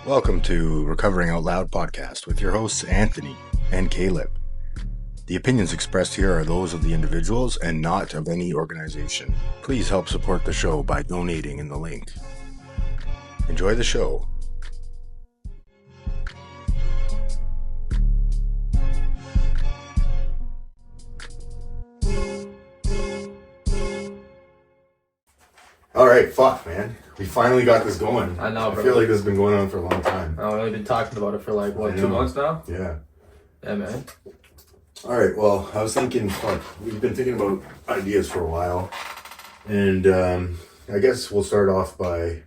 Welcome to Recovering Out Loud podcast with your hosts Anthony and Kaleb. The opinions expressed here are those of the individuals and not of any organization. Please help support the show by donating in the link. Enjoy the show. All right, fuck, man. We finally got this going. I know, bro. I feel like this has been going on for a long time. I've only been talking about it for like, 2 months now? Yeah. Yeah, man. All right, well, I was thinking, we've been thinking about ideas for a while. And I guess we'll start off by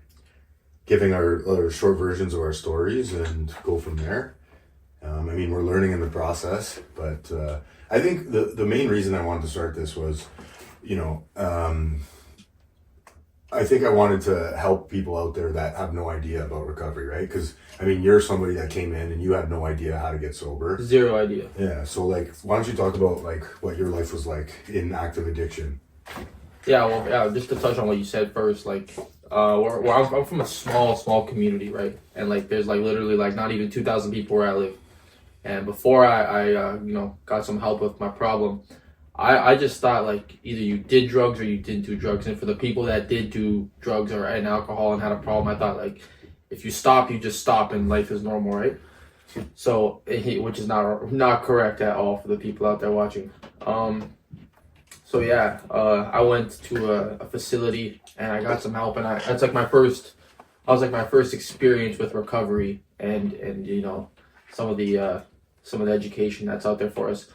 giving our short versions of our stories and go from there. We're learning in the process, but I think the main reason I wanted to start this was, I think I wanted to help people out there that have no idea about recovery, right? Because, you're somebody that came in and you had no idea how to get sober. Zero idea. Yeah, so, why don't you talk about, what your life was like in active addiction? Yeah, just to touch on what you said first, I'm from a small community, right? And, there's, literally, not even 2,000 people where I live. And before I got some help with my problem, I just thought either you did drugs or you didn't do drugs. And for the people that did do drugs or and alcohol and had a problem, I thought if you stop, you just stop and life is normal, right? So, which is not correct at all for the people out there watching. I went to a facility and I got some help, and that was my first experience with recovery and some of the education that's out there for us.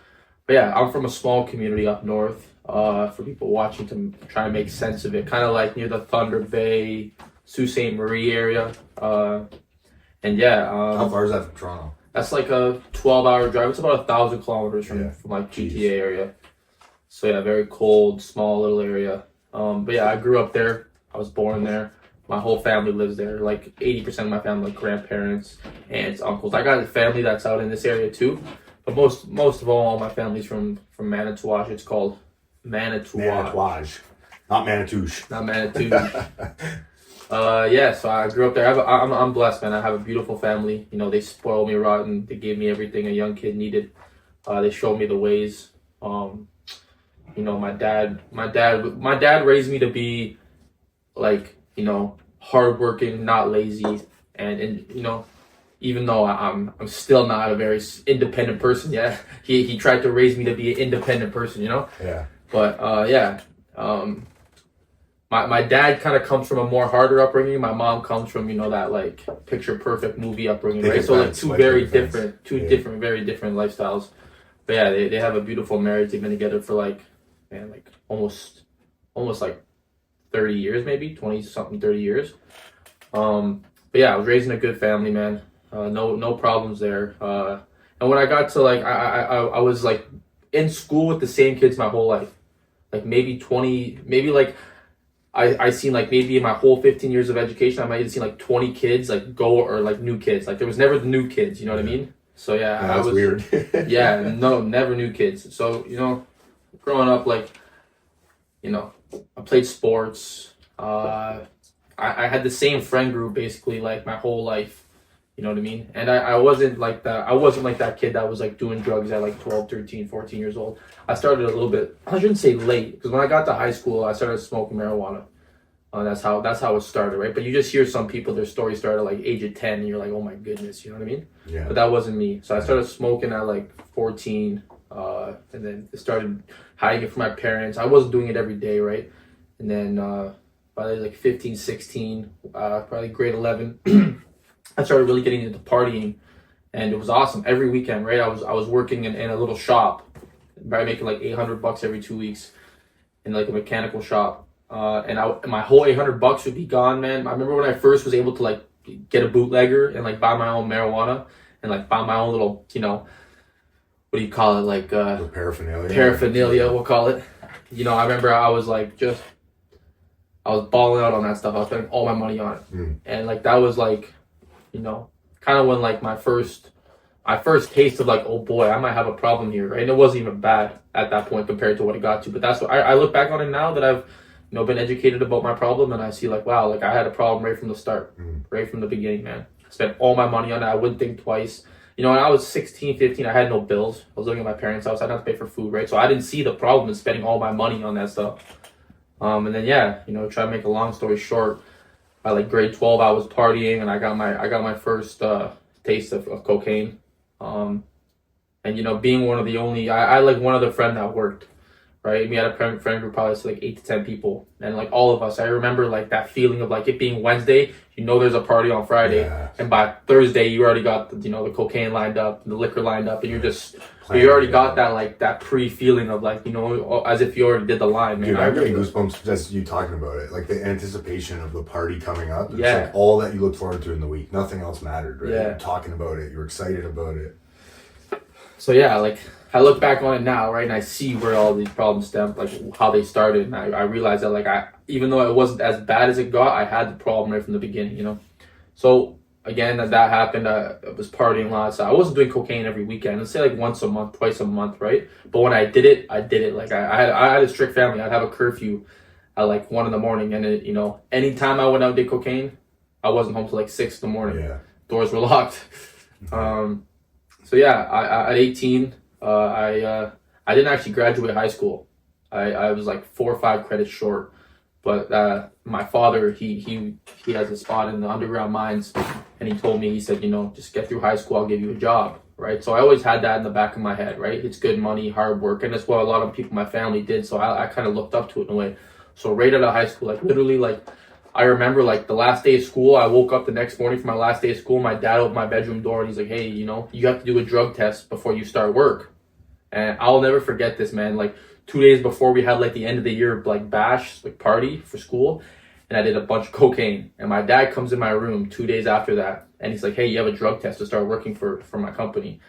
But yeah, I'm from a small community up north. For people watching to try and make sense of it, kind of near the Thunder Bay, Sault Ste. Marie area. How far is that from Toronto? That's a 12-hour drive. It's about 1,000 kilometers from GTA area. So yeah, very cold, small little area. I grew up there. I was born there. My whole family lives there. 80% of my family, grandparents, aunts, uncles. I got a family that's out in this area too. But most of all my family's from Manitouwadge. It's called Manitouwadge. Not Manitouche. Not Manitouche. So I grew up there. I'm blessed, man. I have a beautiful family. They spoiled me rotten. They gave me everything a young kid needed. They showed me the ways. My dad raised me to be hardworking, not lazy, and even though I'm still not a very independent person yet, he tried to raise me to be an independent person, Yeah. But my dad kind of comes from a more harder upbringing. My mom comes from that picture perfect movie upbringing, right? So two very different lifestyles. But yeah, they have a beautiful marriage. They've been together for almost 30 years, maybe 20 something, 30 years. I was raised in a good family, man. No problems there. And when I got to I was in school with the same kids my whole life. Maybe 20, maybe I seen maybe in my whole 15 years of education, I might have seen 20 kids go, or new kids. There was never the new kids, you know what I mean? So yeah, I was weird. Yeah, no, never new kids. So, growing up, I played sports. I had the same friend group basically my whole life. You know what I mean? And I wasn't like that. I wasn't like that kid that was doing drugs at 12, 13, 14 years old. I started a little bit, I shouldn't say late, because when I got to high school, I started smoking marijuana. That's how it started, right? But you just hear some people, their story started age of 10, and you're oh my goodness, you know what I mean? Yeah. But that wasn't me. So I started smoking at 14, and then started hiding it from my parents. I wasn't doing it every day, right? And then by 15, 16, probably grade 11, I started really getting into partying, and it was awesome. Every weekend, right? I was working in a little shop by making $800 every 2 weeks in a mechanical shop. And my whole $800 would be gone, man. I remember when I first was able to get a bootlegger and buy my own marijuana and buy my own little, what do you call it? Paraphernalia. Paraphernalia, we'll call it. I remember I was I was balling out on that stuff. I was spending all my money on it. And that was kind of when my first taste of oh boy, I might have a problem here, right? And it wasn't even bad at that point compared to what it got to. But that's what I look back on it now that I've been educated about my problem, and I see wow, I had a problem right from the start, right from the beginning, man. Spent all my money on it. I wouldn't think twice. You know, when I was 16, 15, I had no bills. I was living at my parents' house. I didn't have to pay for food, right? So I didn't see the problem in spending all my money on that stuff. And then yeah, you know, try to make a long story short, by like grade 12, I was partying, and I got my first taste of cocaine. And you know, being one of the only, I had like one other friend that worked, right? We had a friend group, probably like 8 to 10 people, and like all of us, I remember like that feeling of like it being Wednesday, you know, there's a party on Friday, and by Thursday you already got the, you know, the cocaine lined up, the liquor lined up, and you're just you already got that like that pre-feeling of like, you know, as if you already did the line, man. Dude, I'm getting goosebumps just you talking about it, like the anticipation of the party coming up. It's like all that you look forward to in the week. Nothing else mattered, right? You're talking about it, you're excited about it. So yeah, like I look back on it now, right, and I see where all these problems stem, like how they started, and I realized that like even though it wasn't as bad as it got, I had the problem right from the beginning, you know. So again, that happened. I was partying lots. I wasn't doing cocaine every weekend. Let's say like once a month, twice a month, right? But when I did it. Like I had a strict family. I'd have a curfew at like 1 a.m, and it, you know, anytime I went out and did cocaine, I wasn't home till like 6 a.m. Yeah. Doors were locked. So yeah, I at 18, I didn't actually graduate high school. I was like 4 or 5 credits short, but my father he has a spot in the underground mines, and he told me, he said, you know, just get through high school, I'll give you a job, right? So I always had that in the back of my head, right? It's good money, hard work, and that's what a lot of people in my family did. So I kind of looked up to it in a way. So right out of high school, like literally, like I remember like the last day of school, I woke up the next morning for my last day of school. My dad opened my bedroom door and he's like, hey, you know, you have to do a drug test before you start work. And I'll never forget this, man. Like 2 days before we had like the end of the year, like bash, like party for school. And I did a bunch of cocaine. And my dad comes in my room 2 days after that. And he's like, hey, you have a drug test to start working for my company.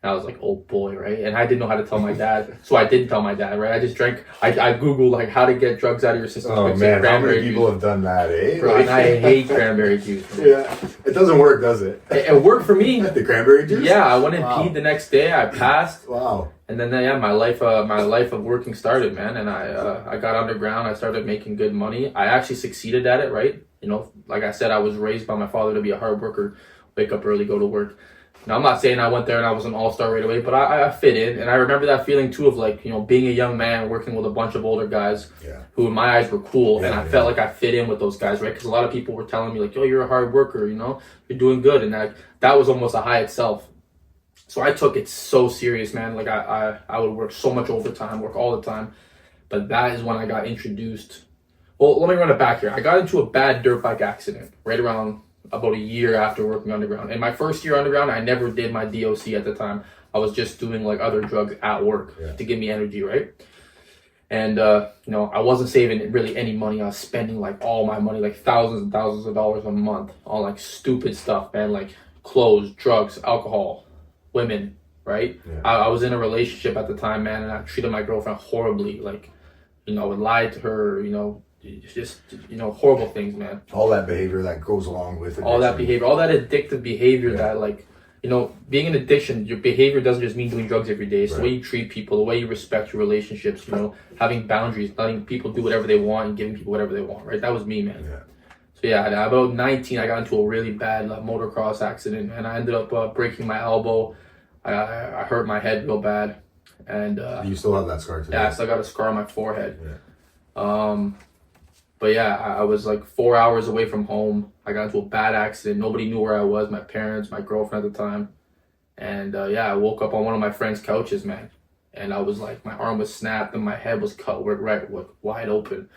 And I was like, oh boy, right? And I didn't know how to tell my dad. So I didn't tell my dad, right? I just drank. I Googled like how to get drugs out of your system. Oh man, how many people have done that, eh? Bro, and I hate cranberry juice. Man. Yeah, it doesn't work, does it? It worked for me. The cranberry juice? Yeah, I went and peed the next day. I passed. Wow. And then yeah, my life of working started, man. And I got underground. I started making good money. I actually succeeded at it, right? You know, like I said, I was raised by my father to be a hard worker, wake up early, go to work. Now, I'm not saying I went there and I was an all-star right away, but I fit in. And I remember that feeling, too, of, like, you know, being a young man working with a bunch of older guys who, in my eyes, were cool. And I felt like I fit in with those guys, right? Because a lot of people were telling me, like, yo, you're a hard worker, you know? You're doing good. And that was almost a high itself. So I took it so serious, man. Like, I would work so much overtime, work all the time. But that is when I got introduced. Well, let me run it back here. I got into a bad dirt bike accident right around about a year after working underground. In my first year underground, I never did my DOC at the time. I was just doing like other drugs at work to give me energy, right? And you know, I wasn't saving really any money. I was spending like all my money, like thousands and thousands of dollars a month on like stupid stuff, man, like clothes, drugs, alcohol, women, right? I was in a relationship at the time, man, and I treated my girlfriend horribly. Like, you know, I would lie to her, you know, just, you know, horrible things, man. All that behavior that goes along with it. All that behavior, all that addictive behavior that, like, you know, being an addiction, your behavior doesn't just mean doing drugs every day. It's the way you treat people, the way you respect your relationships, you know, having boundaries, letting people do whatever they want and giving people whatever they want, right? That was me, man. So yeah, about 19, I got into a really bad motocross accident, and I ended up breaking my elbow. I hurt my head real bad. And you still have that scar today? Yeah, I still got a scar on my forehead. But yeah, I was like 4 hours away from home. I got into a bad accident. Nobody knew where I was. My parents, my girlfriend at the time. And yeah, I woke up on one of my friend's couches, man. And I was like, my arm was snapped and my head was cut right wide open.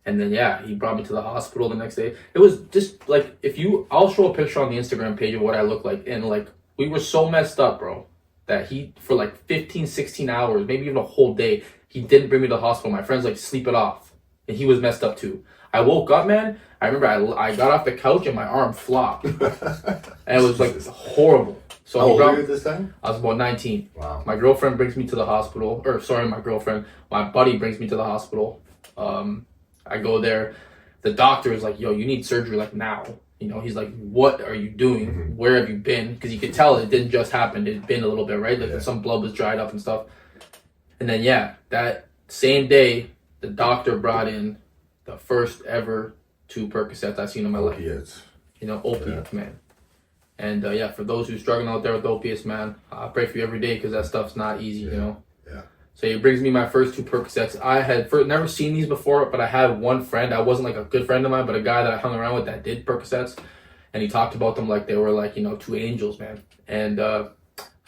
And then yeah, he brought me to the hospital the next day. It was just like, I'll show a picture on the Instagram page of what I look like. And like, we were so messed up, bro, that for like 15, 16 hours, maybe even a whole day, he didn't bring me to the hospital. My friends like, sleep it off. And he was messed up too. I woke up, man. I remember I got off the couch and my arm flopped. And it was like horrible. So how old were you at this time? I was about 19. Wow. My girlfriend brings me to the hospital. My buddy brings me to the hospital. I go there. The doctor is like, yo, you need surgery like now. You know, he's like, what are you doing? Where have you been? Because you could tell it didn't just happen. It'd been a little bit, right? Like some blood was dried up and stuff. And then, yeah, that same day, the doctor brought in the first ever 2 Percocets I've seen in my life. Opiates. You know, opiates, man. And for those who are struggling out there with opiates, man, I pray for you every day because that stuff's not easy, you know. Yeah. So it brings me my first 2 Percocets. I had never seen these before, but I had one friend. I wasn't like a good friend of mine, but a guy that I hung around with that did Percocets, and he talked about them like they were like, you know, 2 angels, man. And I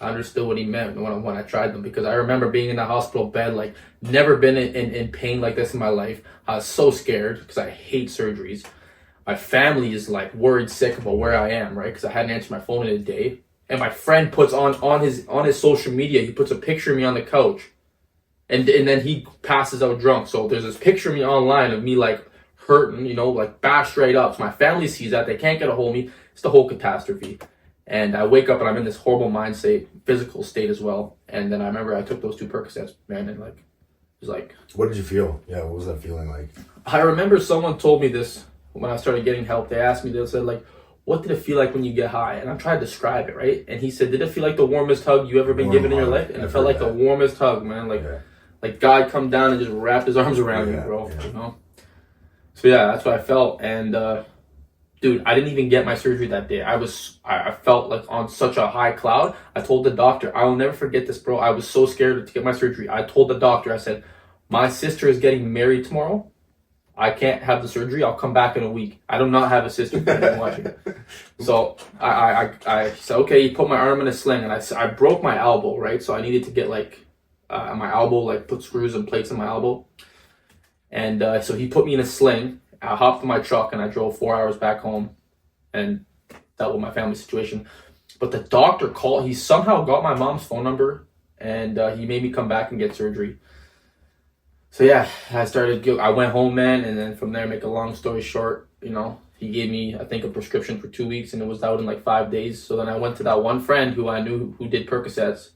understood what he meant when I tried them, because I remember being in the hospital bed, like never been in pain like this in my life. I was so scared because I hate surgeries. My family is like worried sick about where I am, right? Because I hadn't answered my phone in a day. And my friend puts on his social media, he puts a picture of me on the couch. And then he passes out drunk. So there's this picture of me online of me like hurting, you know, like bashed right up. So my family sees that. They can't get a hold of me. It's the whole catastrophe. And I wake up and I'm in this horrible mind state, physical state as well. And then I remember I took those 2 Percocets, man, and like, it was like... What did you feel? Yeah, what was that feeling like? I remember someone told me this when I started getting help. They asked me, they said like, what did it feel like when you get high? And I'm trying to describe it, right? And he said, did it feel like the warmest hug you ever been given in your life? And it felt like the warmest hug, man. Like God come down and just wrapped his arms around you, bro. You know? So yeah, that's what I felt. And dude, I didn't even get my surgery that day. I felt like on such a high cloud. I told the doctor, I will never forget this, bro. I was so scared to get my surgery. I told the doctor, I said, my sister is getting married tomorrow. I can't have the surgery. I'll come back in a week. I do not have a sister watching. So I said, okay, he put my arm in a sling, and I broke my elbow, right? So I needed to get like my elbow, like put screws and plates in my elbow. And so he put me in a sling. I hopped in my truck and I drove 4 hours back home and dealt with my family situation. But the doctor called. He somehow got my mom's phone number, and he made me come back and get surgery. So yeah, I went home, man, and then from there, make a long story short, you know, he gave me, I think, a prescription for 2 weeks, and it was out in like 5 days. So then I went to that one friend who I knew who did Percocets,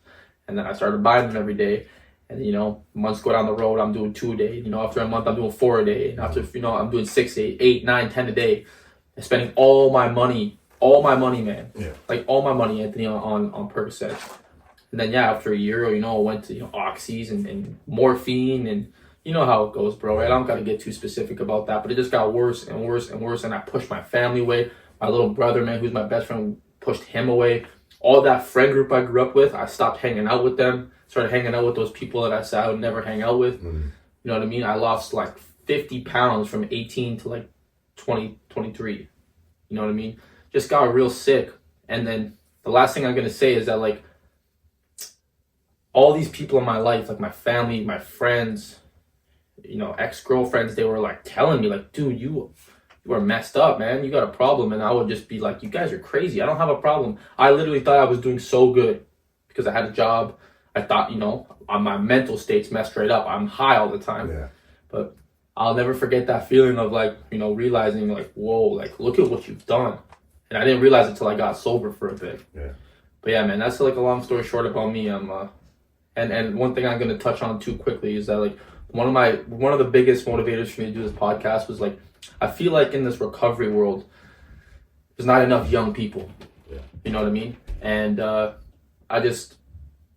and then I started buying them every day. And, you know, months go down the road, I'm doing 2 a day. You know, after a month, I'm doing 4 a day. And after, you know, I'm doing 6, 8, 9, 10 a day. And spending all my money, man. Yeah. Like all my money, Anthony, on Percocets. And then, yeah, after a year, you know, I went to, you know, oxys and morphine, and you know how it goes, bro, right? I don't got to get too specific about that, but it just got worse and worse and worse. And I pushed my family away. My little brother, man, who's my best friend, pushed him away. All that friend group I grew up with, I stopped hanging out with them. Started hanging out with those people that I said I would never hang out with. Mm-hmm. You know what I mean? I lost like 50 pounds from 18 to like 20, 23. You know what I mean? Just got real sick. And then the last thing I'm going to say is that like all these people in my life, like my family, my friends, you know, ex-girlfriends, they were like telling me like, dude, you are messed up, man. You got a problem. And I would just be like, you guys are crazy. I don't have a problem. I literally thought I was doing so good because I had a job. I thought, you know, my mental state's messed right up. I'm high all the time. Yeah. But I'll never forget that feeling of like, you know, realizing like, whoa, like look at what you've done. And I didn't realize it until I got sober for a bit. Yeah. But yeah, man, that's like a long story short about me. And one thing I'm gonna touch on too quickly is that like one of the biggest motivators for me to do this podcast was like, I feel like in this recovery world, there's not enough young people. Yeah. You know what I mean? And I just,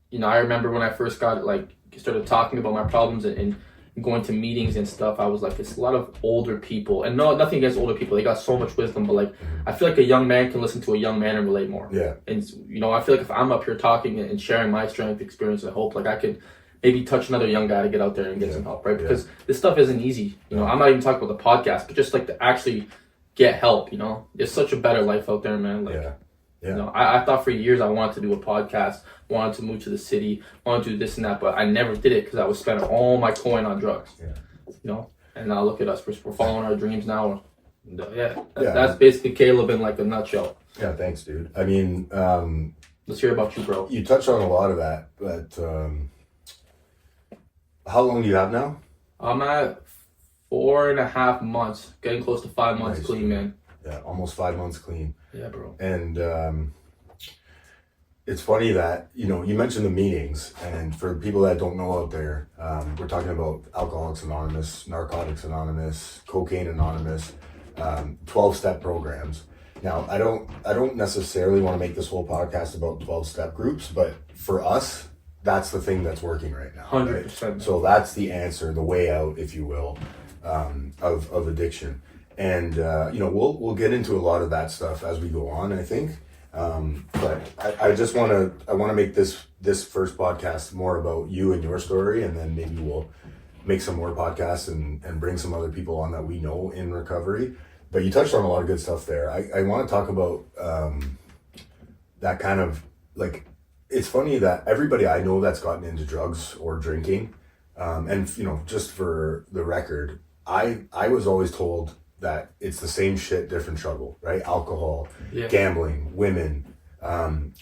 you know, I remember when I first started talking about my problems and going to meetings and stuff, I was like, it's a lot of older people. And no, nothing against older people. They got so much wisdom, but like, I feel like a young man can listen to a young man and relate more. Yeah. And, you know, I feel like if I'm up here talking and sharing my strength, experience, and hope, like I could maybe touch another young guy to get out there and get some help, right? Because this stuff isn't easy. You know, I'm not even talking about the podcast, but just like to actually get help, you know? It's such a better life out there, man. Like, you know, I thought for years I wanted to do a podcast, wanted to move to the city, wanted to do this and that, but I never did it because I was spending all my coin on drugs. Yeah. You know? And now look at us. We're following our dreams now. That's basically Kaleb in like a nutshell. Yeah, thanks, dude. I mean, let's hear about you, bro. You touched on a lot of that, but how long do you have now? I'm at 4.5 months, getting close to 5 months clean, man. Yeah, almost 5 months clean. Yeah, bro. And it's funny that, you know, you mentioned the meetings, and for people that don't know out there, we're talking about Alcoholics Anonymous, Narcotics Anonymous, Cocaine Anonymous, 12-step programs. Now, I don't necessarily want to make this whole podcast about 12-step groups, but for us, that's the thing that's working right now. 100%. Right? So that's the answer, the way out, if you will, of addiction. And you know, we'll get into a lot of that stuff as we go on, I think. But I just want to make this first podcast more about you and your story, and then maybe we'll make some more podcasts and bring some other people on that we know in recovery. But you touched on a lot of good stuff there. I want to talk about that kind of like, it's funny that everybody I know that's gotten into drugs or drinking, and you know, just for the record, I was always told that it's the same shit, different trouble, right? Alcohol, gambling, women.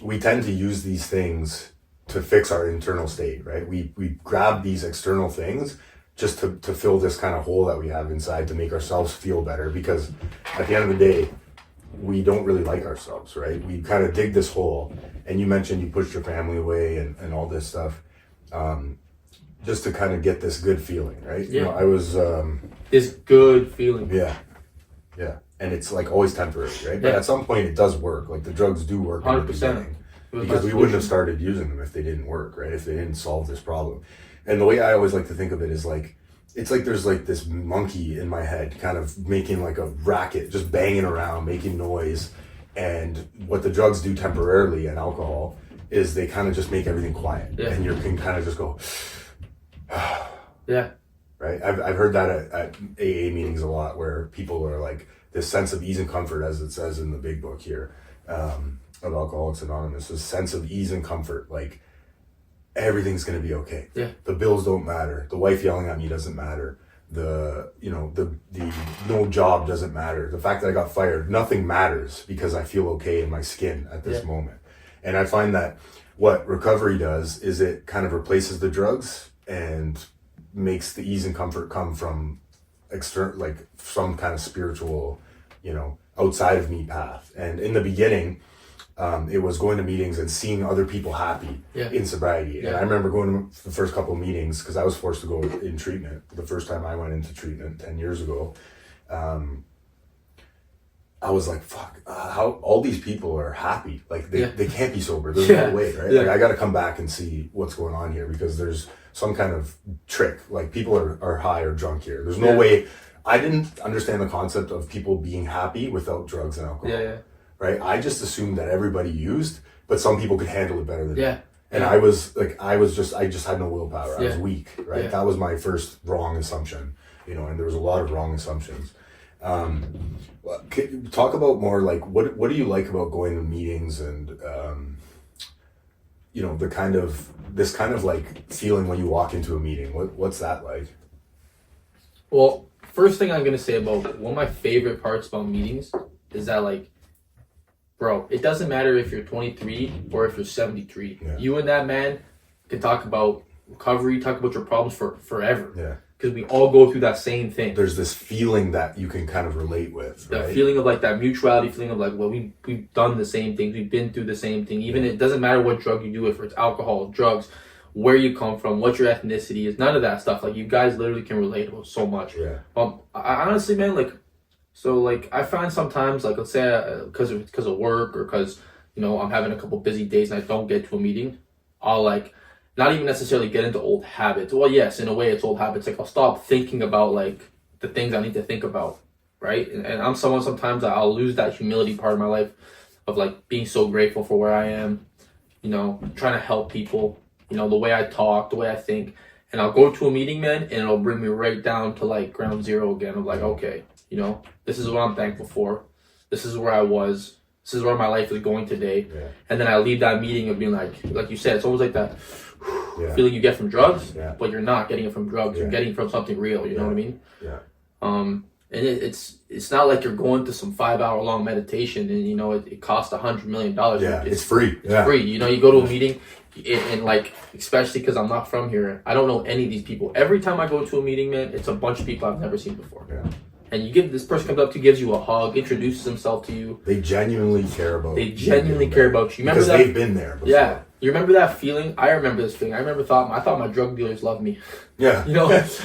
We tend to use these things to fix our internal state, right? We grab these external things just to fill this kind of hole that we have inside to make ourselves feel better, because at the end of the day, we don't really like ourselves, right? We kind of dig this hole. And you mentioned you pushed your family away and all this stuff, just to kind of get this good feeling, right? Yeah. You know, I was... this good feeling. Yeah. And it's like always temporary, right? But at some point it does work. Like the drugs do work. 100%. Because we wouldn't have started using them if they didn't work, right? If they didn't solve this problem. And the way I always like to think of it is like, it's like there's like this monkey in my head kind of making like a racket, just banging around, making noise. And what the drugs do temporarily, and alcohol, is they kind of just make everything quiet. Yeah. And you can kind of just go, yeah. Right? I've heard that at AA meetings a lot, where people are like, this sense of ease and comfort, as it says in the big book here, of Alcoholics Anonymous, this sense of ease and comfort, like everything's going to be okay. Yeah. The bills don't matter. The wife yelling at me doesn't matter. The no job doesn't matter. The fact that I got fired, nothing matters, because I feel okay in my skin at this moment. And I find that what recovery does is it kind of replaces the drugs and makes the ease and comfort come from external, like some kind of spiritual, outside of me path. And in the beginning, it was going to meetings and seeing other people happy in sobriety. And I remember going to the first couple of meetings, because I was forced to go in treatment. The first time I went into treatment 10 years ago, I was like, fuck, how all these people are happy. Like they can't be sober. There's no way, right? Like I got to come back and see what's going on here, because there's some kind of trick. Like people are high or drunk here. There's no way. I didn't understand the concept of people being happy without drugs and alcohol. Right? I just assumed that everybody used, but some people could handle it better than me. And I just had no willpower. I was weak, right? That was my first wrong assumption, and there was a lot of wrong assumptions. Talk about more like, what do you like about going to meetings and, this kind of like feeling when you walk into a meeting? What's that like? Well, first thing I'm going to say about one of my favorite parts about meetings is that, like, bro, it doesn't matter if you're 23 or if you're 73. Yeah. You and that man can talk about recovery, talk about your problems for forever. Yeah. Because we all go through that same thing. There's this feeling that you can kind of relate with, right? That feeling of like that mutuality feeling of like, well, we've done the same things. We've been through the same thing. Even it doesn't matter what drug you do, if it's alcohol, drugs, where you come from, what your ethnicity is, none of that stuff. Like, you guys literally can relate with so much. Yeah. I honestly, man, I find sometimes, like, let's say because of work or because, I'm having a couple busy days and I don't get to a meeting, I'll like not even necessarily get into old habits. Well, yes, in a way it's old habits. Like, I'll stop thinking about like the things I need to think about, right? And I'm someone, sometimes I'll lose that humility part of my life of like being so grateful for where I am, trying to help people, the way I talk, the way I think. And I'll go to a meeting, man, and it'll bring me right down to like ground zero again of like, okay, this is what I'm thankful for. This is where I was. This is where my life is going today. Yeah. And then I leave that meeting of being like you said, it's almost like that feeling you get from drugs, but you're not getting it from drugs. You're getting it from something real. You know what I mean? Yeah. And it's not like you're going to some 5-hour long meditation and it costs $100 million. Yeah, it's free. It's free. You go to a meeting and like, especially because I'm not from here, I don't know any of these people. Every time I go to a meeting, man, it's a bunch of people I've never seen before. Yeah. And this person comes up to you, gives you a hug, introduces himself to you. They genuinely care about you. Remember because they've been there before. Yeah. You remember that feeling? I remember this feeling. I thought my drug dealers loved me. Yeah.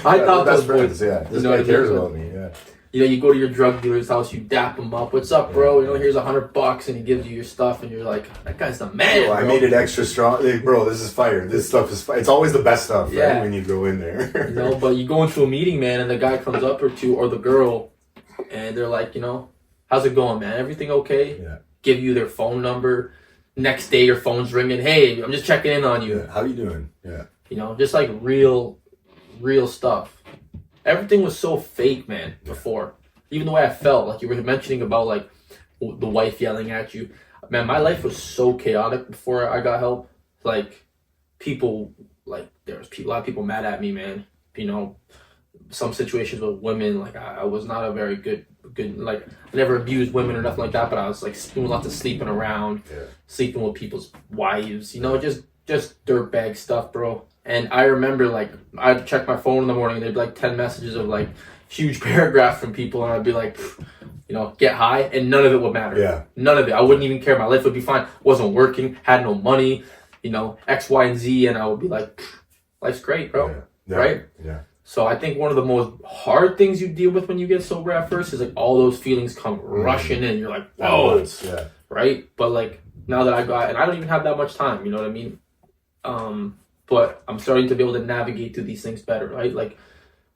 I thought those friends. Yeah. This guy cares about me. Yeah. You go to your drug dealer's house, you dap him up. What's up, bro? Here's $100, and he gives you your stuff, and you're like, that guy's the man. I made it extra strong. Hey, bro, this is fire. This stuff is fire. It's always the best stuff, right? When you go in there. But you go into a meeting, man, and the guy comes up or the girl, and they're like, how's it going, man? Everything okay? Yeah. give you their phone number. Next day, your phone's ringing. Hey, I'm just checking in on you. Yeah. How you doing? Yeah. You know, just like real stuff. Everything was so fake, man, before. Even the way I felt, like you were mentioning about like the wife yelling at you. Man, my life was so chaotic before I got help. Like people, like there was a lot of people mad at me, man. You know, some situations with women, like I was not a very good, like I never abused women or nothing like that, but I was like doing lots of sleeping around, sleeping with people's wives, you know, just dirtbag stuff, bro. And I remember like I'd check my phone in the morning and there'd be like 10 messages of like huge paragraphs from people, and I'd be like, you know, get high, and none of it would matter. Yeah. None of it. I wouldn't even care. My life would be fine. Wasn't working, had no money, you know, X, Y, and Z, and I would be like, life's great, bro. Yeah. Right? Yeah. So I think one of the most hard things you deal with when you get sober at first is like all those feelings come rushing in. You're like, whoa, right? But like now that I got, and I don't even have that much time, you know what I mean? But I'm starting to be able to navigate through these things better, right? Like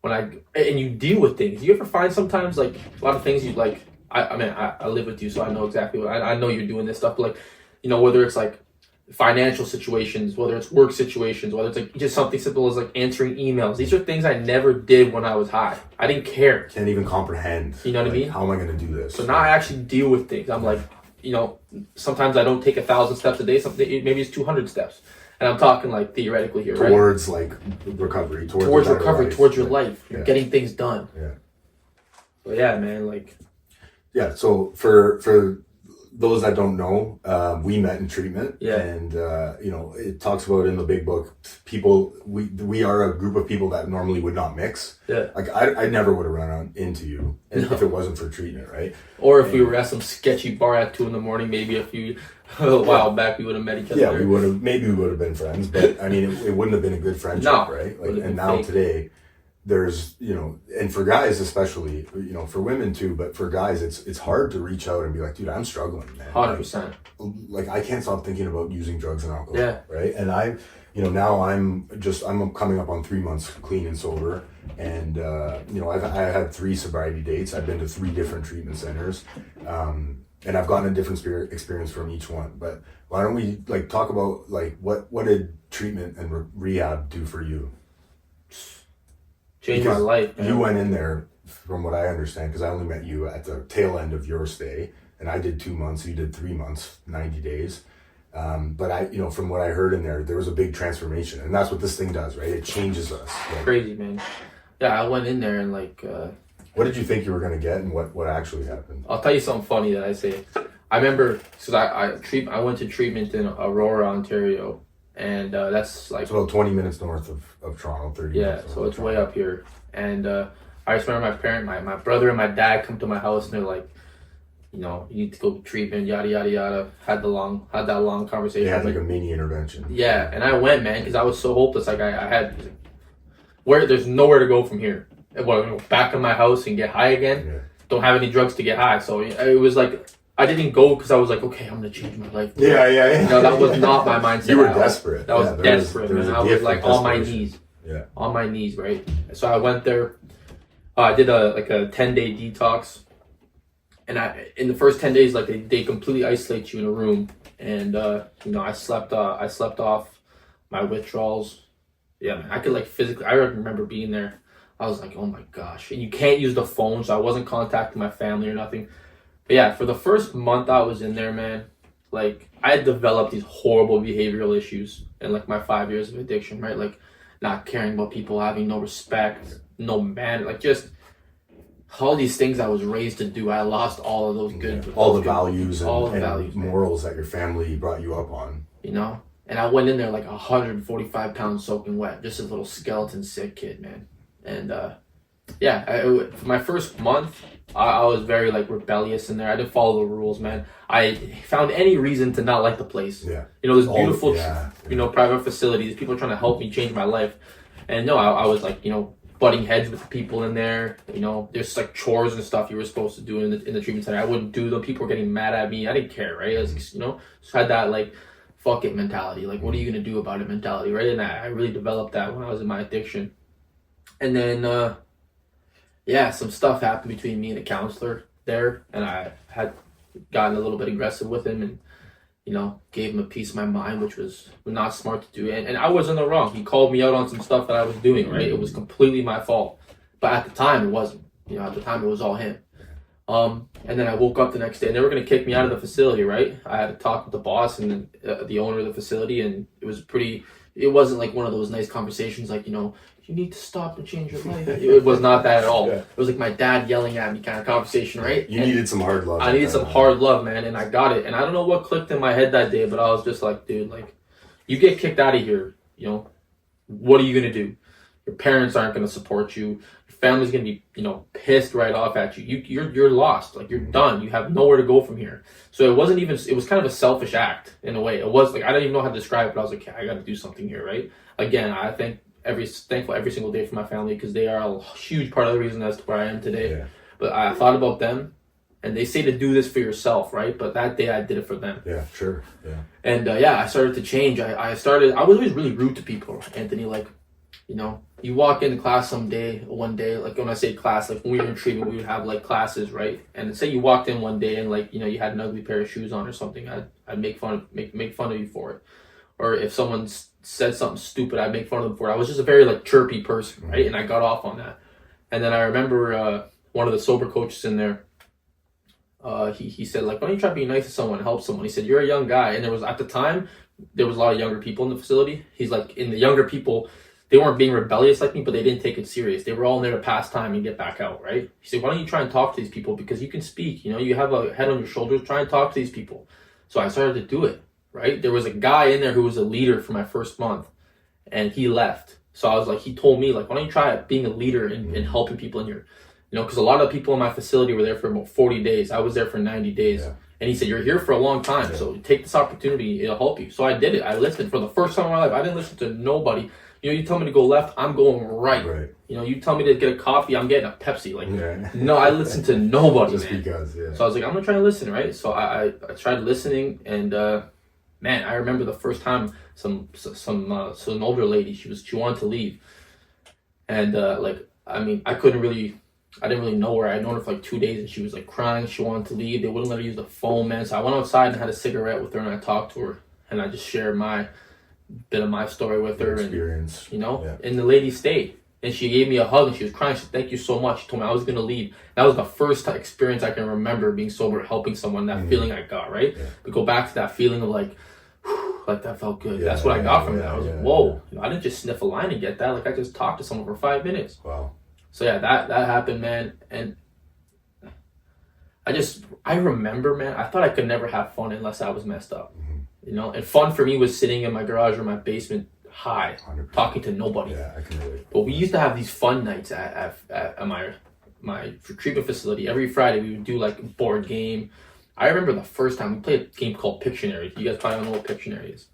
and you deal with things. You ever find sometimes like a lot of things you like, I mean, I live with you, so I know exactly what, I know you're doing this stuff, but like, you know, whether it's like financial situations, whether it's work situations, whether it's like just something simple as like answering emails. These are things I never did when I was high. I didn't care. Can't even comprehend. You know what I mean? How am I going to do this? So now I actually deal with things. I'm like, you know, sometimes I don't take 1,000 steps a day. Something maybe it's 200 steps, and I'm talking like theoretically here, right? Towards like recovery, towards recovery, life. towards your life. You're getting things done. Yeah. But yeah, man, like. Yeah. So for those that don't know, we met in treatment, and you know, it talks about in the big book, people, we are a group of people that normally would not mix. Yeah. Like I never would have run into you if it wasn't for treatment, right? Or if we were at some sketchy bar at 2 a.m, maybe a while back, we would have met each other. Yeah, we would have been friends, but I mean, it wouldn't have been a good friendship, right? Like, and now today, there's, you know, and for guys especially, you know, for women too, but for guys, it's hard to reach out and be like, dude, I'm struggling, man. 100%. Like I can't stop thinking about using drugs and alcohol. Yeah. Right. And you know, now I'm coming up on 3 months clean and sober, and you know, I had 3 sobriety dates. I've been to 3 different treatment centers, and I've gotten a different experience from each one. But why don't we like talk about like what did treatment and rehab do for you? Changed my life, man. You went in there, from what I understand, because I only met you at the tail end of your stay, and I did 2 months, you did 3 months, 90 days. But you know, from what I heard in there was a big transformation, and that's what this thing does, right? It changes us. Like, crazy, man. Yeah, I went in there and like. What did you think you were gonna get, and what actually happened? I'll tell you something funny that I say. I remember because I went to treatment in Aurora, Ontario. And that's like... It's about 20 minutes north of Toronto, 30 minutes. Yeah, so it's way up here. And I just remember my brother and my dad come to my house, and they're like, you know, you need to go to treatment, yada, yada, yada. Had that long conversation. They had like a mini intervention. Yeah, and I went, man, because I was so hopeless. Like I had... there's nowhere to go from here. Well, back in my house and get high again. Yeah. Don't have any drugs to get high. So it was like... I didn't go because I was like, okay, I'm gonna change my life. Yeah. You know, that was not my mindset. You were desperate. That was desperate, man. I was like on my knees. Yeah. On my knees, right? So I went there. I did a 10-day detox, and in the first 10 days, like they completely isolate you in a room, and you know, I slept off my withdrawals. Yeah, man, I could like physically. I remember being there. I was like, oh my gosh, and you can't use the phone, so I wasn't contacting my family or nothing. But yeah, for the first month I was in there, man, like I had developed these horrible behavioral issues in like my 5 years of addiction, right? Like not caring about people, having no respect, no man, like just all these things I was raised to do. I lost all of those good, all the values and morals that your family brought you up on. You know, and I went in there like 145 pounds soaking wet, just a little skeleton sick kid, man. And for my first month, I was very like rebellious in there. I didn't follow the rules, man. I found any reason to not like the place. Yeah. You know, there's beautiful, you know, private facilities. People are trying to help me change my life. And no, I was like, you know, butting heads with the people in there. You know, there's like chores and stuff you were supposed to do in the treatment center. I wouldn't do them. People were getting mad at me. I didn't care, right? I was, you know, just had that like, fuck it mentality. Like, what are you going to do about it mentality, right? And I really developed that when I was in my addiction. And then, some stuff happened between me and a counselor there, and I had gotten a little bit aggressive with him and, gave him a piece of my mind, which was not smart to do. And I was in the wrong. He called me out on some stuff that I was doing, right? It was completely my fault. But at the time, it wasn't. At the time, it was all him. And then I woke up the next day, and they were going to kick me out of the facility, right? I had a talk with the boss and the owner of the facility, and it wasn't like one of those nice conversations like, you need to stop and change your life. It was not that at all. Yeah. It was like my dad yelling at me kind of conversation, right? You needed some hard love. I needed some hard love, man, and I got it. And I don't know what clicked in my head that day, but I was just like, dude, like, you get kicked out of here, what are you going to do? Your parents aren't going to support you. Your family's going to be, pissed right off at you. You're lost. Like, you're done. You have nowhere to go from here. So it was kind of a selfish act in a way. It was like, I don't even know how to describe it, but I was like, I got to do something here, right? Again, I think thankful every single day for my family because they are a huge part of the reason as to where I am today. Yeah. But I thought about them, and they say to do this for yourself, right? But that day I did it for them. Yeah, sure. Yeah. And I started to change. I was always really rude to people, Anthony. Like, you walk into class one day, like when I say class, like when we were in treatment, we would have like classes, right? And say you walked in one day and like, you had an ugly pair of shoes on or something, I'd make fun of you for it. Or if someone said something stupid, I'd make fun of them for it. I was just a very like chirpy person, right? And I got off on that. And then I remember one of the sober coaches in there, he said, like, why don't you try being nice to someone, help someone? He said, you're a young guy. And at the time, there was a lot of younger people in the facility. He's like, in the younger people, they weren't being rebellious like me, but they didn't take it serious. They were all in there to pass time and get back out, right? He said, why don't you try and talk to these people? Because you can speak, you have a head on your shoulders, try and talk to these people. So I started to do it. Right? There was a guy in there who was a leader for my first month, and he left. So I was like, he told me, like, why don't you try being a leader and helping people in your, because a lot of people in my facility were there for about 40 days. I was there for 90 days. Yeah. And he said, you're here for a long time, so take this opportunity. It'll help you. So I did it. I listened for the first time in my life. I didn't listen to nobody. You tell me to go left, I'm going right. You tell me to get a coffee, I'm getting a Pepsi. Like, no, I listened to nobody, just man. Because, So I was like, I'm going to try and listen, right? So I tried listening, and man, I remember the first time some older lady, she wanted to leave. And I didn't really know her. I'd known her for like 2 days, and she was like crying. She wanted to leave. They wouldn't let her use the phone, man. So I went outside and had a cigarette with her, and I talked to her, and I just shared my bit of my story with her. Experience. And, and the lady stayed. And she gave me a hug, and she was crying. She said, thank you so much. She told me I was going to leave. That was the first experience I can remember being sober, helping someone, that feeling I got, right? Yeah. To go back to that feeling of like, like that felt good. That's what I got from it. I was like, whoa, I didn't just sniff a line and get that. Like, I just talked to someone for 5 minutes. Wow. So yeah, that happened, man. And I remember, man, I thought I could never have fun unless I was messed up. And fun for me was sitting in my garage or my basement high, 100%. Talking to nobody. Yeah, I can relate. But we used to have these fun nights at my treatment facility. Every Friday we would do like a board game. I remember the first time we played a game called Pictionary. You guys probably don't know what Pictionary is.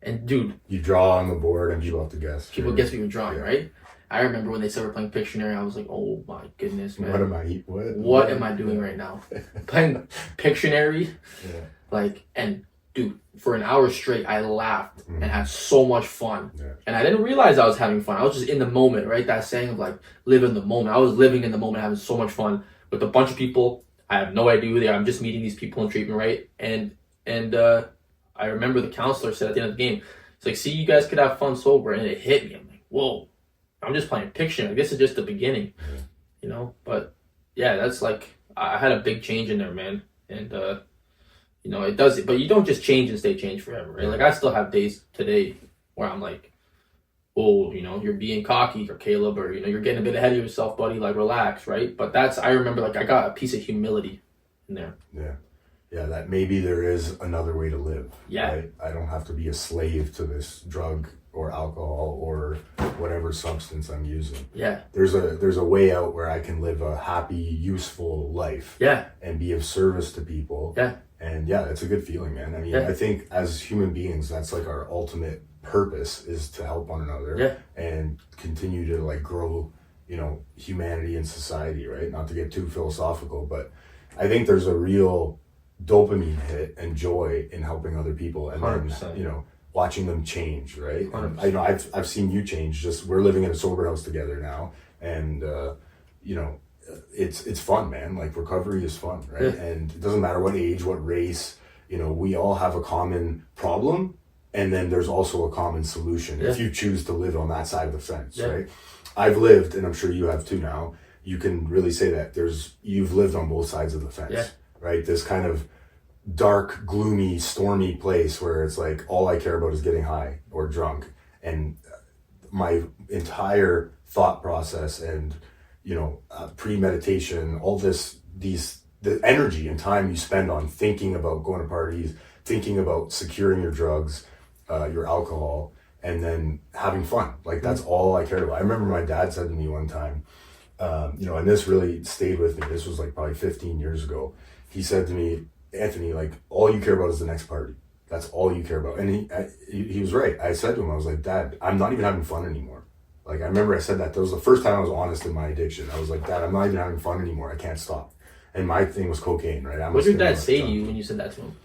And dude, you draw on the board and people have to guess. People guess what you're drawing, right? I remember when they said we're playing Pictionary, I was like, oh my goodness, man. What am I doing right now? Playing Pictionary? Yeah. Like, and dude, for an hour straight, I laughed and had so much fun. Yeah. And I didn't realize I was having fun. I was just in the moment, right? That saying of like, live in the moment. I was living in the moment, having so much fun with a bunch of people. I have no idea who they are. I'm just meeting these people in treatment, right? And I remember the counselor said at the end of the game, it's like, see, you guys could have fun sober. And it hit me. I'm like, whoa, I'm just playing Pictionary. This is just the beginning, But yeah, that's like, I had a big change in there, man. And, it does, but you don't just change and stay changed forever, right? Like, I still have days today where I'm like, oh, you're being cocky, or Kaleb, or, you're getting a bit ahead of yourself, buddy, like, relax, right? But I remember, like, I got a piece of humility in there. Yeah. Yeah, that maybe there is another way to live. Yeah. Right? I don't have to be a slave to this drug or alcohol or whatever substance I'm using. Yeah. There's a way out where I can live a happy, useful life. Yeah. And be of service to people. Yeah. And yeah, it's a good feeling, man. I mean, I think as human beings, that's like our ultimate purpose, is to help one another and continue to like grow, humanity and society, right? Not to get too philosophical, but I think there's a real dopamine hit and joy in helping other people, and 100%. Then, watching them change, right? And I've seen you change. Just, we're living in a sober house together now, and it's fun, man. Like recovery is fun, right? And it doesn't matter what age, what race, we all have a common problem, and then there's also a common solution if you choose to live on that side of the fence, right? I've lived, and I'm sure you have too now, you can really say that you've lived on both sides of the fence, right? This kind of dark, gloomy, stormy place where it's like all I care about is getting high or drunk, and my entire thought process and premeditation, all the energy and time you spend on thinking about going to parties, thinking about securing your drugs, your alcohol, and then having fun. Like that's all I cared about. I remember my dad said to me one time, and this really stayed with me. This was like probably 15 years ago. He said to me, Anthony, like all you care about is the next party. That's all you care about. And he was right. I said to him, I was like, Dad, I'm not even having fun anymore. Like I remember I said that. That was the first time I was honest in my addiction. I was like, Dad, I'm not even having fun anymore. I can't stop. And my thing was cocaine, right? What did your dad say to you when you said that to him?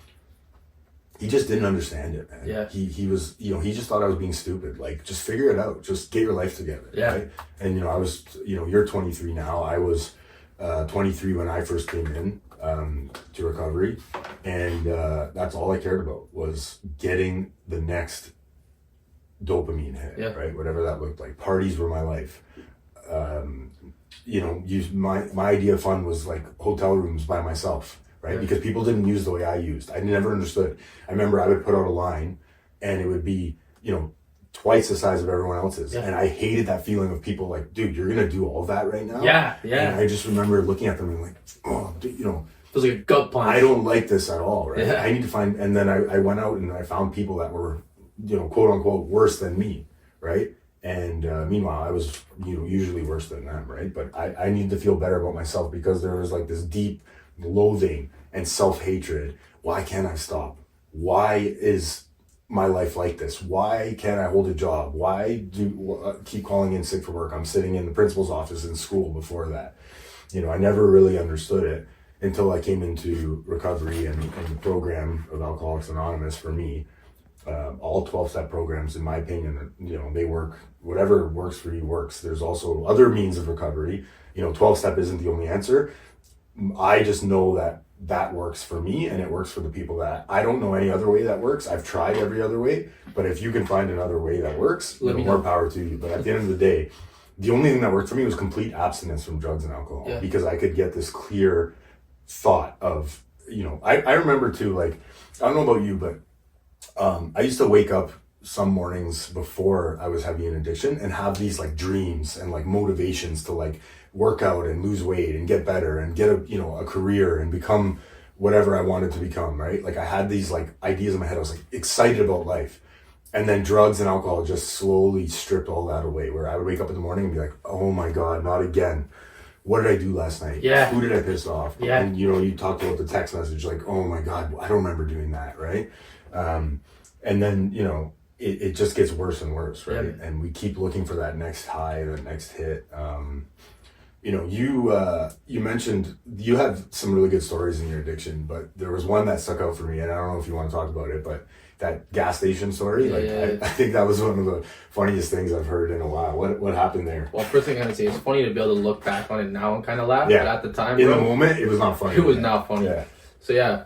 He just didn't understand it, man. Yeah. He was, he just thought I was being stupid. Like, just figure it out. Just get your life together. Yeah. Right? And, I was, you're 23 now. I was 23 when I first came in to recovery. And that's all I cared about was getting the next dopamine hit, right? Whatever that looked like. Parties were my life. My idea of fun was like hotel rooms by myself. Right? Because people didn't use the way I used. I never understood. I remember I would put out a line and it would be, twice the size of everyone else's. And I hated that feeling of people like, dude, you're going to do all that right now? Yeah. And I just remember looking at them and like, oh, dude, it was like a gut punch. I don't like this at all, right? I need to find, and then I went out and I found people that were, quote unquote, worse than me, right? And meanwhile, I was, usually worse than them, right? But I needed to feel better about myself because there was like this deep loathing and self-hatred. Why can't I stop? Why is my life like this? Why can't I hold a job? Why do keep calling in sick for work? I'm sitting in the principal's office in school before that. I never really understood it until I came into recovery and the program of Alcoholics Anonymous. For me, all 12-step programs, in my opinion, they work. Whatever works for you works. There's also other means of recovery. 12-step isn't the only answer. I just know that works for me, and it works for the people that I don't know any other way that works. I've tried every other way, but if you can find another way that works, more power to you. But at the end of the day, the only thing that worked for me was complete abstinence from drugs and alcohol, because I could get this clear thought of, I remember too, like, I don't know about you, but I used to wake up some mornings before I was heavy in addiction and have these like dreams and like motivations to like work out and lose weight and get better and get a career and become whatever I wanted to become, right? Like I had these like ideas in my head. I was like excited about life. And then drugs and alcohol just slowly stripped all that away, where I would wake up in the morning and be like, oh my God, not again. What did I do last night? Yeah. Who did I piss off? Yeah. And you talked about the text message, like, oh my God, I don't remember doing that, right? And then, it just gets worse and worse, right? Yeah. And we keep looking for that next high, that next hit. You mentioned you have some really good stories in your addiction, but there was one that stuck out for me, and I don't know if you want to talk about it, but that gas station story, I think that was one of the funniest things I've heard in a while. What happened there? Well, first thing I'm gonna say, it's funny to be able to look back on it now and kind of laugh, Yeah. but at the time, In the moment, it was not funny. it was not funny. Yeah. So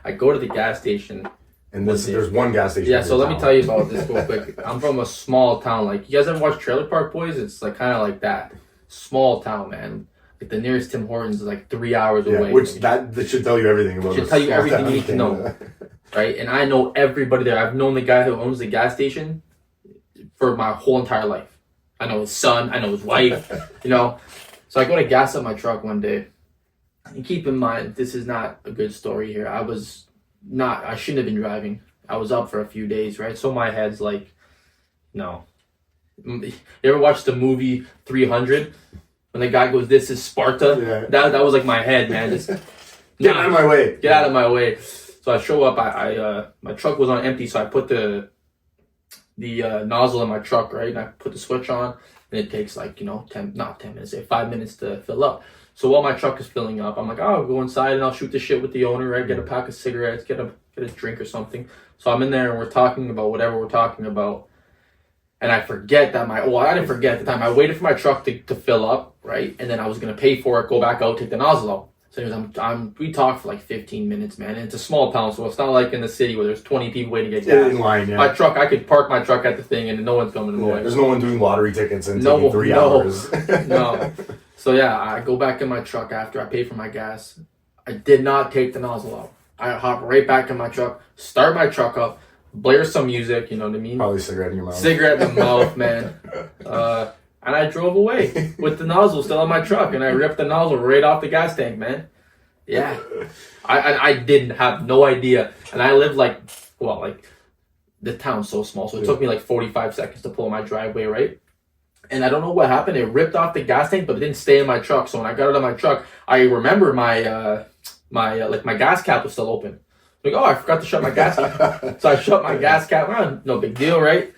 I go to the gas station. And there's one gas station. Yeah, so let me tell you about this real quick. I'm from a small town. Like, you guys ever watch Trailer Park Boys? It's like kind of like that. Small town, man. Like the nearest Tim Hortons is like 3 hours away. Which that should tell you everything about it. Should tell you everything you need to know. Right? And I know everybody there. I've known the guy who owns the gas station for my whole entire life. I know his son. I know his wife. So I go to gas up my truck one day. And keep in mind, this is not a good story here. I shouldn't have been driving. I was up for a few days, right? So my head's like, no. You ever watch the movie 300? When the guy goes, this is Sparta? Yeah. That was like my head, man. Just, Get out of my way. Get out of my way. So I show up, my truck was on empty, so I put the nozzle in my truck, right? And I put the switch on, and it takes like, 10 minutes, 5 minutes to fill up. So while my truck is filling up, I'm like, oh, I'll go inside and I'll shoot the shit with the owner, right? Get a pack of cigarettes, get a drink or something. So I'm in there and we're talking about whatever we're talking about. And I forget that I didn't forget at the time. I waited for my truck to fill up, right? And then I was going to pay for it, go back out, take the nozzle out. So anyways, we talked for like 15 minutes, man. And it's a small town, so it's not like in the city where there's 20 people waiting to get gas. In line, yeah. My truck, I could park my truck at the thing and no one's coming away. There's no one doing lottery tickets and taking 3 hours. No. So yeah, I go back in my truck after I pay for my gas. I did not take the nozzle out. I hop right back in my truck, start my truck up, blare some music, you know what I mean? Probably cigarette in your mouth. Cigarette in the mouth, man. And I drove away with the nozzle still in my truck, and I ripped the nozzle right off the gas tank, man. Yeah. I didn't have no idea. And I live the town's so small, so it took me like 45 seconds to pull my driveway, right? And I don't know what happened. It ripped off the gas tank, but it didn't stay in my truck. So when I got it on my truck, I remember my gas cap was still open. Like, oh, I forgot to shut my gas cap. So I shut my gas cap. Well, no big deal, right?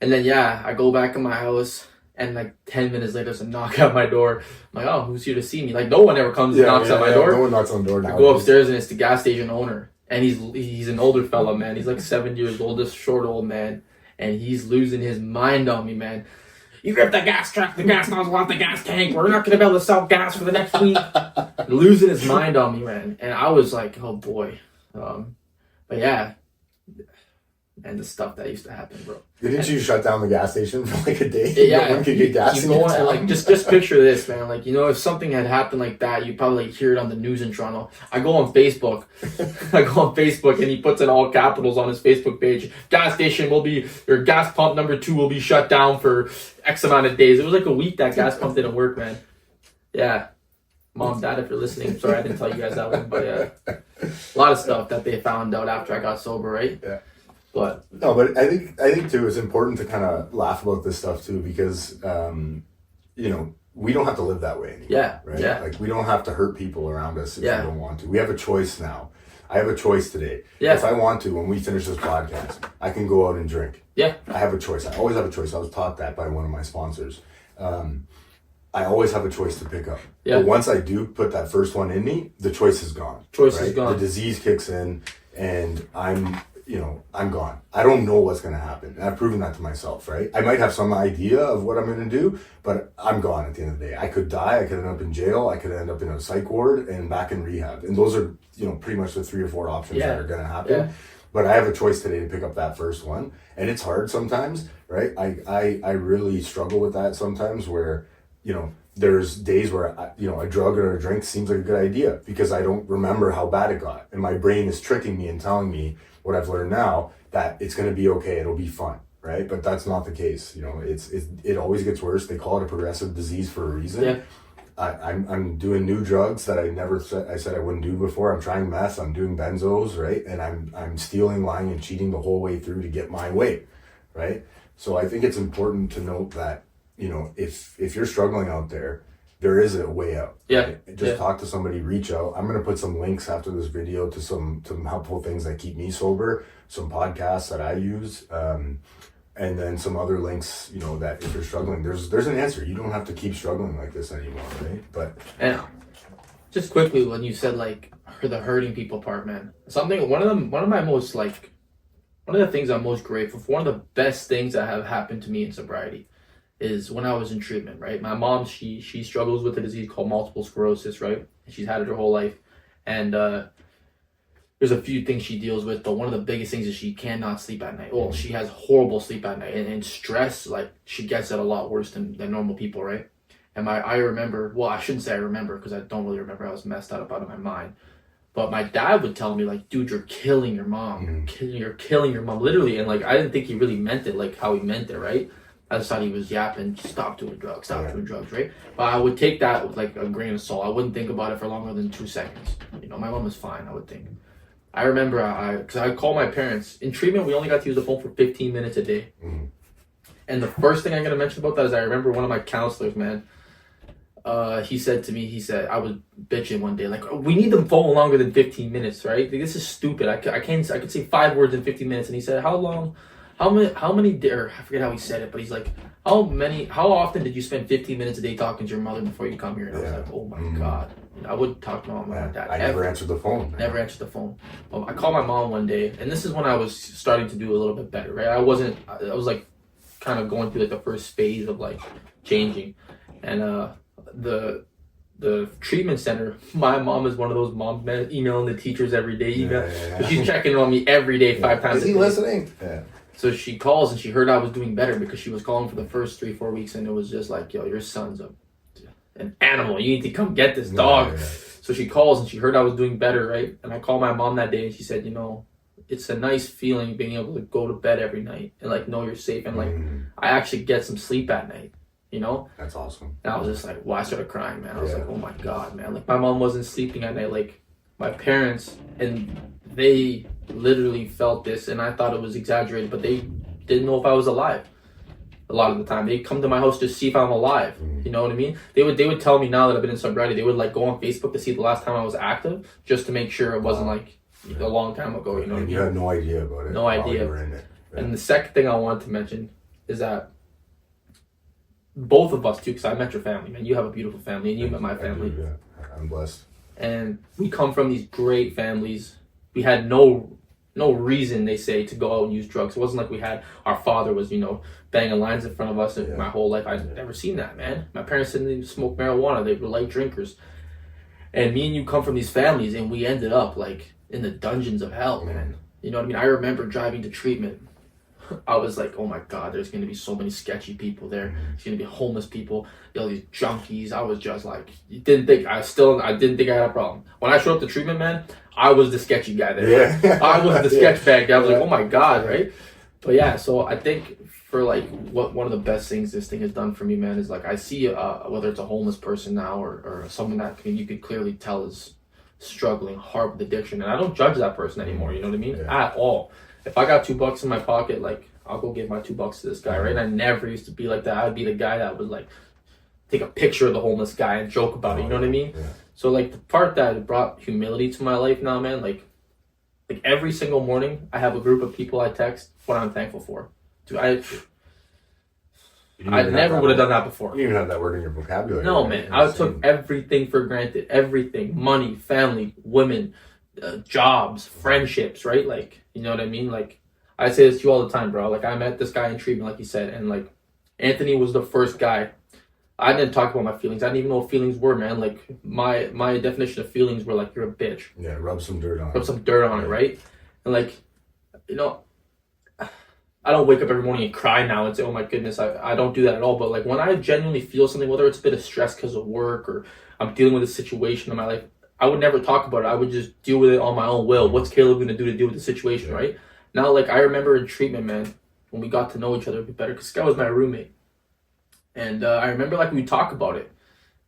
And then, yeah, I go back in my house, and like 10 minutes later, there's a knock at my door. I'm like, oh, who's here to see me? Like, no one ever comes and knocks at my door. No one knocks on the door now. I go upstairs, and it's the gas station owner. And he's an older fella, man. He's like 7 years old, this short old man. And he's losing his mind on me, man. You ripped the gas truck, the gas nozzle off the gas tank. We're not going to be able to sell gas for the next week. Losing his mind on me, man. And I was like, oh, boy. But yeah, and the stuff that used to happen, bro. Didn't you shut down the gas station for like a day? Yeah, no one could get gas. You know what? Like just picture this, man. Like, you know, if something had happened like that, you'd probably like, hear it on the news in Toronto. I go on Facebook, and he puts in all capitals on his Facebook page. Gas station your gas pump number 2 will be shut down for X amount of days. It was like a week that gas pump didn't work, man. Yeah. Mom, Dad, if you're listening, sorry I didn't tell you guys that one, but yeah, a lot of stuff that they found out after I got sober, right? Yeah. But I think too, it's important to kind of laugh about this stuff too, because you know, we don't have to live that way anymore. Yeah. Right. Yeah. Like, we don't have to hurt people around us if we don't want to. We have a choice now. I have a choice today. Yeah. If I want to, when we finish this podcast, I can go out and drink. Yeah. I have a choice. I always have a choice. I was taught that by one of my sponsors. I always have a choice to pick up. Yeah. But once I do put that first one in me, the choice is gone. Is gone. The disease kicks in, and I'm gone. I don't know what's going to happen. And I've proven that to myself, right? I might have some idea of what I'm going to do, but I'm gone at the end of the day. I could die. I could end up in jail. I could end up in a psych ward and back in rehab. And those are, pretty much the 3 or 4 options that are going to happen. Yeah. But I have a choice today to pick up that first one. And it's hard sometimes, right? I really struggle with that sometimes, where, there's days where, a drug or a drink seems like a good idea because I don't remember how bad it got. And my brain is tricking me and telling me what I've learned now, that it's going to be okay. It'll be fun, right? But that's not the case. It always gets worse. They call it a progressive disease for a reason. Yeah. I'm doing new drugs that I said I wouldn't do before. I'm trying meth. I'm doing benzos, right? And I'm stealing, lying, and cheating the whole way through to get my way, right? So I think it's important to note that, if you're struggling out there, there is a way out. Yeah. Just talk to somebody, reach out. I'm going to put some links after this video to some helpful things that keep me sober, some podcasts that I use, and then some other links, that if you're struggling, there's an answer. You don't have to keep struggling like this anymore, right? But and just quickly, when you said like the hurting people part, man, one of the things I'm most grateful for, one of the best things that have happened to me in sobriety, is when I was in treatment, right? My mom, she struggles with a disease called multiple sclerosis, right? She's had it her whole life. And there's a few things she deals with, but one of the biggest things is she cannot sleep at night. Well, she has horrible sleep at night. And stress, like, she gets it a lot worse than normal people, right? And I remember, well, I shouldn't say I remember, because I don't really remember. I was messed up out of my mind. But my dad would tell me, like, dude, you're killing your mom. You're killing your mom, literally. And, like, I didn't think he really meant it, like, how he meant it, right? I just thought he was yapping, stop doing drugs, right? But I would take that with like a grain of salt. I wouldn't think about it for longer than 2 seconds. My mom was fine, I would think. I remember, because I called my parents. In treatment, we only got to use the phone for 15 minutes a day. Mm-hmm. And the first thing I'm going to mention about that is I remember one of my counselors, man, he said to me, I was bitching one day, like, we need the phone longer than 15 minutes, right? Like, this is stupid. I could say 5 words in 15 minutes. And he said, how many, or I forget how he said it, but he's like, how often did you spend 15 minutes a day talking to your mother before you come here? And I was like, oh my God. I wouldn't talk to my mom like that. I never answered the phone. Never answered the phone. I called my mom one day, and this is when I was starting to do a little bit better, right? I was like kind of going through like the first phase of like changing, and the treatment center, my mom is one of those moms, man, emailing the teachers every day. She's checking on me every day, 5 times. Is he listening? Yeah. So she calls and she heard I was doing better because she was calling for the first 3-4 weeks, and it was just like, yo, your son's an animal. You need to come get this dog. So she calls and she heard I was doing better, right? And I called my mom that day and she said, you know, it's a nice feeling being able to go to bed every night and like know you're safe, and like I actually get some sleep at night. You know? That's awesome. And I was just like, well, I started crying, man. I was like, oh my God, man. Like, my mom wasn't sleeping at night. Like, my parents, and they literally felt this, and I thought it was exaggerated, but they didn't know if I was alive a lot of the time. They'd come to my house to see if I'm alive. You know what I mean? They would tell me now that I've been in sobriety, they would like go on Facebook to see the last time I was active just to make sure it wasn't like a long time ago. You know what I mean? You had no idea about it. No idea. You were in it. Yeah. And the second thing I wanted to mention is that both of us too, because I met your family, man. You have a beautiful family, and you met my family. Yeah, I'm blessed. And we come from these great families. We had no reason, they say, to go out and use drugs. It wasn't like we had, our father was, you know, banging lines in front of us. And my whole life, I've never seen that, man. My parents didn't even smoke marijuana. They were light drinkers. And me and you come from these families, and we ended up like in the dungeons of hell, man. You know what I mean? I remember driving to treatment. I was like, oh my God, there's going to be so many sketchy people there. There's going to be homeless people, you know, these junkies. I was just like, I didn't think I had a problem. When I showed up to treatment, man, I was the sketchy guy there. Yeah. I was the sketch bag guy. I was like, oh my God, right? But yeah, so I think for like one of the best things this thing has done for me, man, is like I see whether it's a homeless person now or someone that you could clearly tell is struggling hard with addiction. And I don't judge that person anymore, you know what I mean? At all. If I got $2 in my pocket, like, I'll go give my $2 to this guy, right? And I never used to be like that. I'd be the guy that would like take a picture of the homeless guy and joke about it. You know what I mean? Yeah. So like the part that brought humility to my life now, man, like every single morning, I have a group of people I text what I'm thankful for. Dude, I never would have done that before. You didn't even have that word in your vocabulary. No, right? Man. I took everything for granted. Everything. Money, family, women, jobs, friendships, right? Like, you know what I mean? Like, I say this to you all the time, bro. Like, I met this guy in treatment, like you said, and like, Anthony was the first guy. I didn't talk about my feelings. I didn't even know what feelings were, man. Like, my definition of feelings were like, you're a bitch. Yeah, rub some dirt on it. Rub some dirt on it, right? And like, you know, I don't wake up every morning and cry now and say, oh my goodness, I don't do that at all. But like, when I genuinely feel something, whether it's a bit of stress because of work or I'm dealing with a situation in my life, I would never talk about it. I would just deal with it on my own will. What's Kaleb going to do to deal with the situation, right? Now, like, I remember in treatment, man, when we got to know each other a bit better, because this guy was my roommate. And I remember, like, we'd talk about it.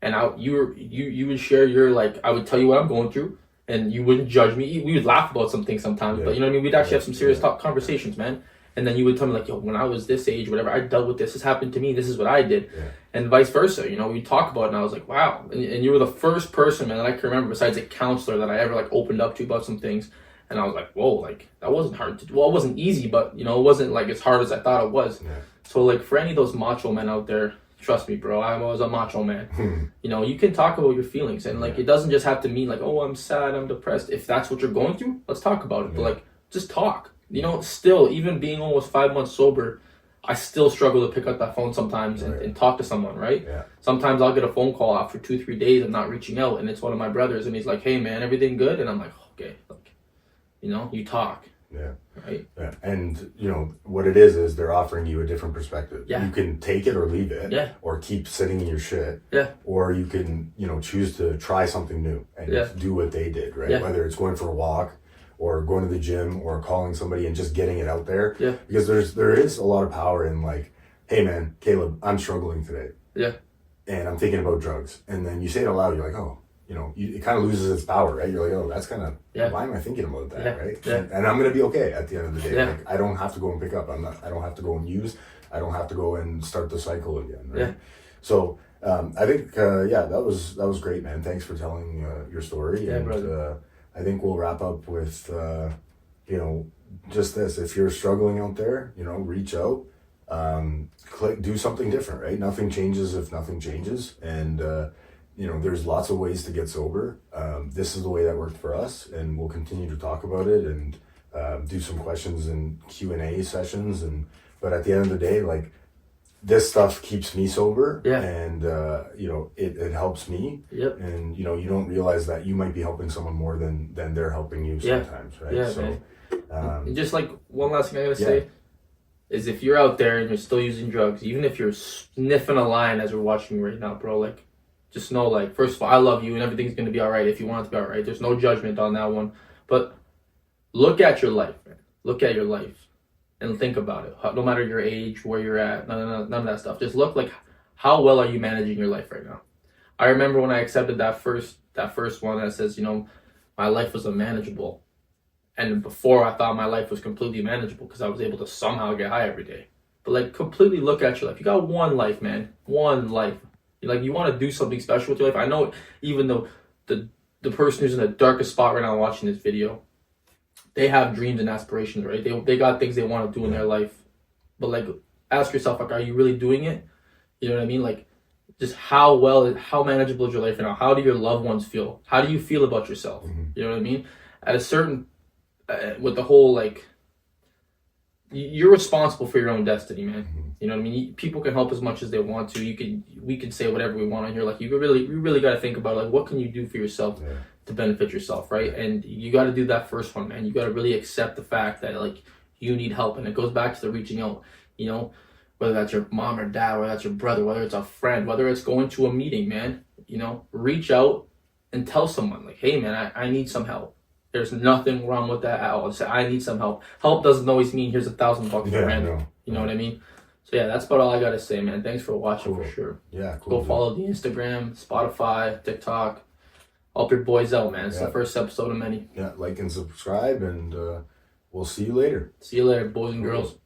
And you would share your, like, I would tell you what I'm going through, and you wouldn't judge me. We would laugh about some things sometimes, but you know what I mean? We'd actually have some serious conversations, man. And then you would tell me, like, yo, when I was this age, whatever, I dealt with this. This happened to me. This is what I did. Yeah. And vice versa. You know, we'd talk about it, and I was like, wow. And you were the first person, man, that I can remember, besides a counselor, that I ever, like, opened up to about some things. And I was like, whoa, like, that wasn't hard to do. Well, it wasn't easy, but, you know, it wasn't, like, as hard as I thought it was. Yeah. So, like, for any of those macho men out there, trust me, bro, I was a macho man. You know, you can talk about your feelings. And, like, it doesn't just have to mean, like, oh, I'm sad, I'm depressed. If that's what you're going through, let's talk about it. But, like, just talk. You know, still, even being almost 5 months sober, I still struggle to pick up that phone sometimes and talk to someone, right? Yeah. Sometimes I'll get a phone call after 2-3 days of not reaching out, and it's one of my brothers, and he's like, hey, man, everything good? And I'm like, okay, like, you know, you talk. Yeah. Right? Yeah. And, you know, what it is they're offering you a different perspective. Yeah. You can take it or leave it. Yeah. Or keep sitting in your shit. Yeah. Or you can, you know, choose to try something new and do what they did, right? Yeah. Whether it's going for a walk, or going to the gym, or calling somebody and just getting it out there. Yeah. Because there is a lot of power in, like, hey man, Kaleb, I'm struggling today. Yeah. And I'm thinking about drugs. And then you say it aloud, you're like, oh, you know, it kind of loses its power, right? You're like, oh, that's kind of, why am I thinking about that, right? Yeah. And I'm gonna be okay at the end of the day. Yeah. Like, I don't have to go and pick up. I don't have to go and use. I don't have to go and start the cycle again, right? Yeah. So I think, that was great, man. Thanks for telling your story. Yeah, and, brother. I think we'll wrap up with, you know, just this. If you're struggling out there, you know, reach out, do something different, right? Nothing changes if nothing changes. And, you know, there's lots of ways to get sober. This is the way that worked for us, and we'll continue to talk about it and do some questions and Q&A sessions. But at the end of the day, like, this stuff keeps me sober. Yeah. And, you know, it helps me. Yep. And, you know, you don't realize that you might be helping someone more than they're helping you sometimes, right? Yeah, so, man. And just like one last thing I gotta say is if you're out there and you're still using drugs, even if you're sniffing a line as we're watching right now, bro, like, just know, like, first of all, I love you and everything's gonna be all right if you want it to be all right. There's no judgment on that one. But look at your life, man. Look at your life and think about it. No matter your age, where you're at, none of that stuff. Just look like how well are you managing your life right now. I remember when I accepted that first one that says, you know, my life was unmanageable. And before I thought my life was completely manageable because I was able to somehow get high every day. But like completely look at your life. You got one life, man. One life. Like you want to do something special with your life. I know even though the person who's in the darkest spot right now watching this video, they have dreams and aspirations, right? They got things they want to do in their life. But like ask yourself, like, are you really doing it? You know what I mean? Like just how manageable is your life right now? How do your loved ones feel? How do you feel about yourself? You know what I mean? At a certain with the whole like you're responsible for your own destiny, man. You know what I mean? People can help as much as they want to. We can say whatever we want on here. Like you really got to think about like what can you do for yourself to benefit yourself, right? And you got to do that first one, man. You got to really accept the fact that like you need help, and it goes back to the reaching out. You know, whether that's your mom or dad, whether that's your brother, whether it's a friend, whether it's going to a meeting, man. You know, reach out and tell someone like, hey, man, I need some help. There's nothing wrong with that at all. Say, I need some help. Help doesn't always mean here's $1,000 for random. You know what I mean? So yeah, that's about all I gotta say, man. Thanks for watching for sure. Yeah, cool. Go follow the Instagram, Spotify, TikTok. Help your boys out, man. It's the first episode of many. Yeah, like and subscribe, and we'll see you later. See you later, boys and girls.